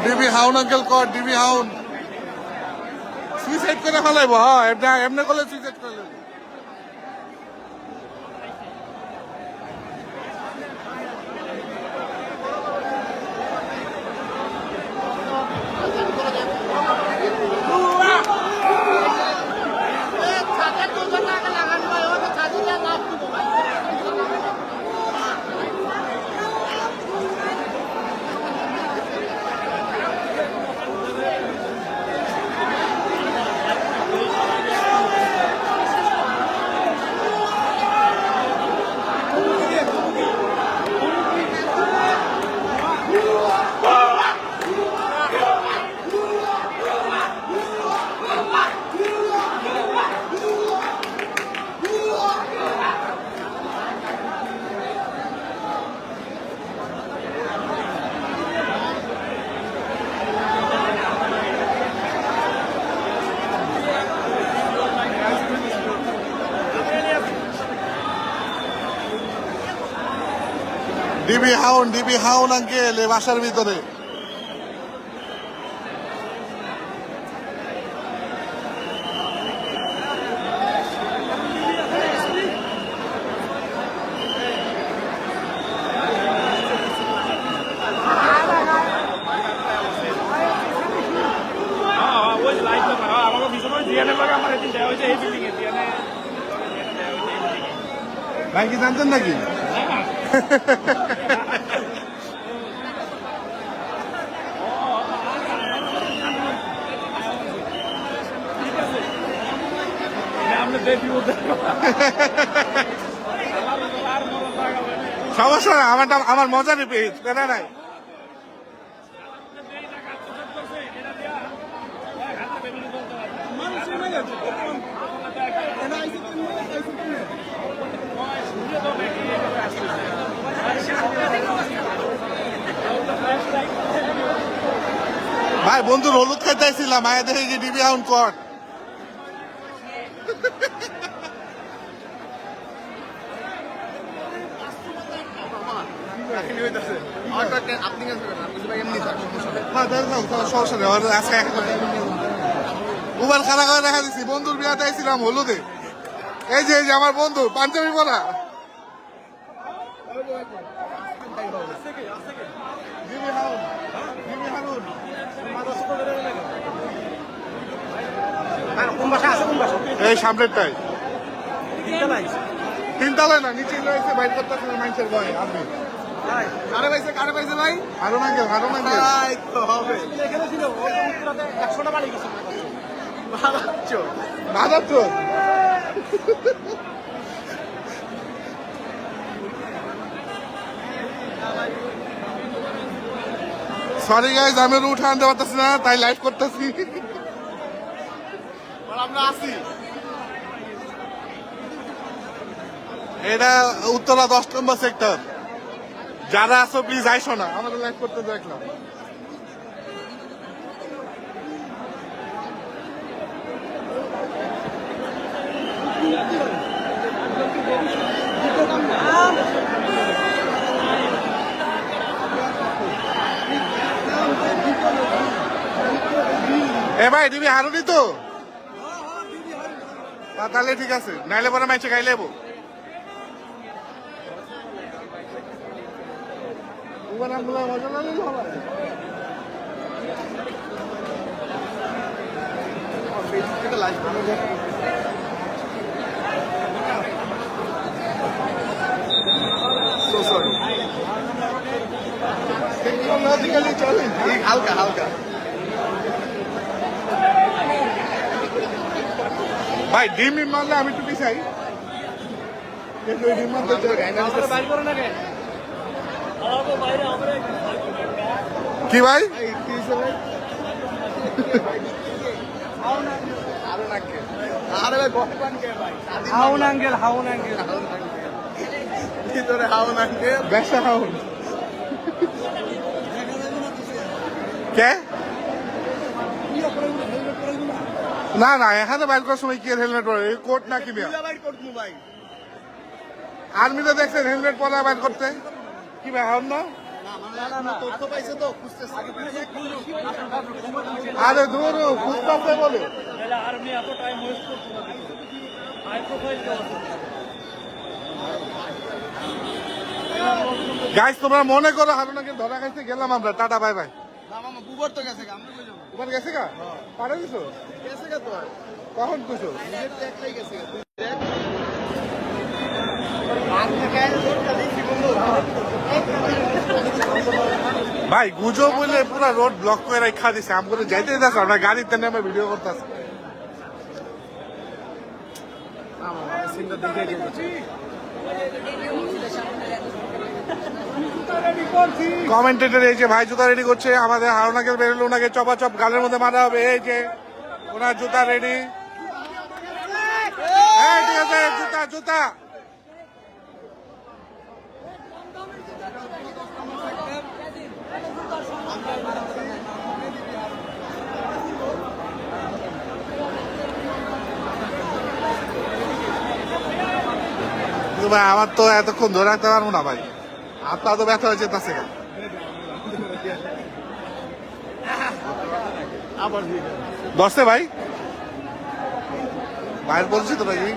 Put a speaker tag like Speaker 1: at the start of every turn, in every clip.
Speaker 1: DB হাউন uncle কর DB হাউন suicide করে ফেলাইব হ্যাঁ এমনি করলে সুইসাইড করে ডিবি হাউন আঙ্কেল এই বাসার ভিতরে ভাই কি জানতেন নাকি সমস্যা না আমার মজা নেবে না নাই ভাই বন্ধুর হলুদ খাইতে আসছিলাম মায়া দেখে গিয়ে ডিবি হাউন কর উবার খারাপ করে দেখা দিচ্ছি বন্ধুর বিয়াতে আইছিলাম হলুদে এই যে আমার বন্ধু পাঞ্জাবি পরা এই সামনেরটাই তিনতলায় না নিচে রয়েছে বাইর করতেছে মানুষের ভয় আপনি কারে পাইছে ভাই হারুন আঙ্কেল হবে এখানে ছিল 100টা বাড়ি গেছে বাজাচ্ছো সরি গাইজ আমি উঠে আনতে পারতেছি না তাই লাইভ করতেছি আমরা আসি এটা উত্তরা 10 নম্বর সেক্টর যারা আছো প্লিজ আইসো না আমাদের লাইভ করতে দেখলাম এ ভাই তুমি হারুনি তো তাহলে ঠিক আছে নাইলে পরে মাইছে খাই লেবো হালকা হালকা ভাই ডিম মারলে আমি টুপি চাই কি ভাই
Speaker 2: হাউন আঙ্কেল
Speaker 1: ভিতরে হাউন আঙ্কেল ব্যবসা হাউন কে না না এখানে বাইর করার সময় কি হেলমেট পরে কোট না কি আর্মিতে দেখছেন হেলমেট পরা বাইর করতে কি ভাই হাউন না তথ্য পাইছে তো খুঁজতেছে আরে দূর খুঁজতেছে বলে
Speaker 2: আর্মি এত টাইম ওয়েস্ট করছে না হাই প্রোফাইল
Speaker 1: গাইস তোমরা মনে করো হারুনাকে ধরা খাইতে গেলাম আমরা টাটা বাই বাই
Speaker 3: বুবর তো গেছে আমরা কই যাবো
Speaker 1: তোমার গেছে গা পারে দিছো
Speaker 3: গেছে গা তো
Speaker 1: কখন দিছো
Speaker 3: নিজের তো একলাই গেছে গা তুই
Speaker 1: ভাই গুজো বলে পুরা রোড ব্লক করে রেখা দিছে আমি করে যাইতে দিতেছে আমরা গাড়িতে নেমে ভিডিও করতেছি কমেন্টেটর এই যে ভাই জুতা রেডি করছে আমাদের হারুনাকে বেরোলে ওনাকে চপাচপ গালের মধ্যে মারা হবে এই যে ওনার জুতা রেডি ঠিক আছে জুতা জুতা ভাই আমার তো এতক্ষণ ধরে রাখতে পারবো না ভাই হাত পা তো ব্যথা হয়ে যেতেছে দশে ভাই ভাইয়ের বলছি তো নাকি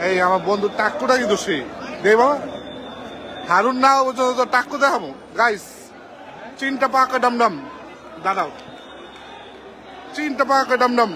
Speaker 1: এই আমার বন্ধু টাক্কুটা কি দোষী দেব হারুন না পর্যন্ত টাক্কু দেখাবো গাইস চিনটা পাকে ডমডম দাঁড়াও চিনটা পাকে ডমডম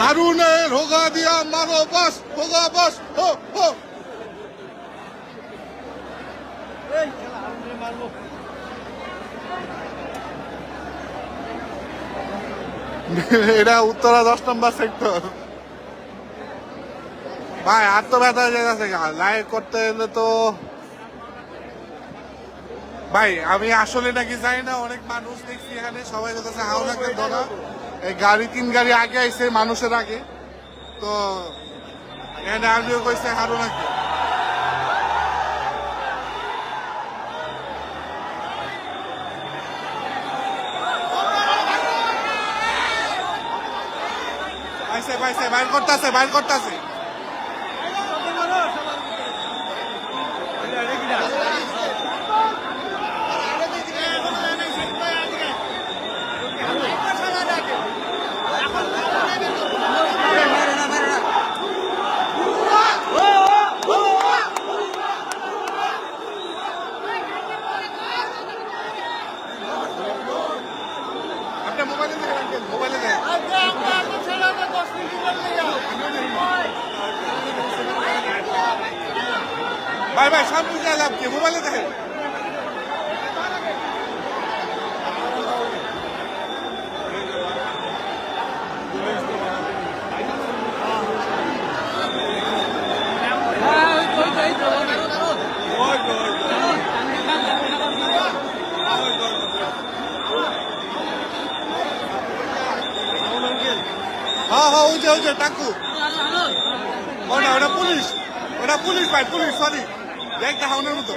Speaker 1: হারুনের হোগা দিয়া মারো বাস হোগা বাস হো হো এটা উত্তরা 10 নম্বর সেক্টর ভাই আর তো ব্যথা হয়ে যাচ্ছে লাইভ করতে গেলে তো ভাই আমি আসলে নাকি জানি না অনেক মানুষ দেখছি এখানে সবাই বলতেছে হাওনাকে ধরা এই গাড়ি 3 গাড়ি আগে আইছে মানুষের আগে তো এখানে আমিও কইছে হারুনাকে পাইছে পাইছে বাইর করতেছে মোবাইলে ভাই ভাই সব বুঝে লাভ কি মোবাইলে দেখে হ্যাঁ ওই যে টাকু ওটা পুলিশ ভাই পুলিশ সরি দেখ হাওনের মতো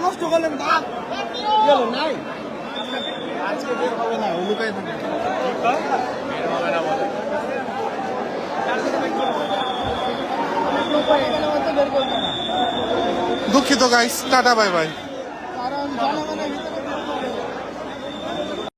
Speaker 1: নষ্ট করলেন নাই আজকে বের হবে না লুকাই থাকে হবে না বলে
Speaker 2: বের করবে না।
Speaker 1: দুঃখিত গাইস, টাটা বাই বাই।
Speaker 2: কারণ জনগণের ভিতরে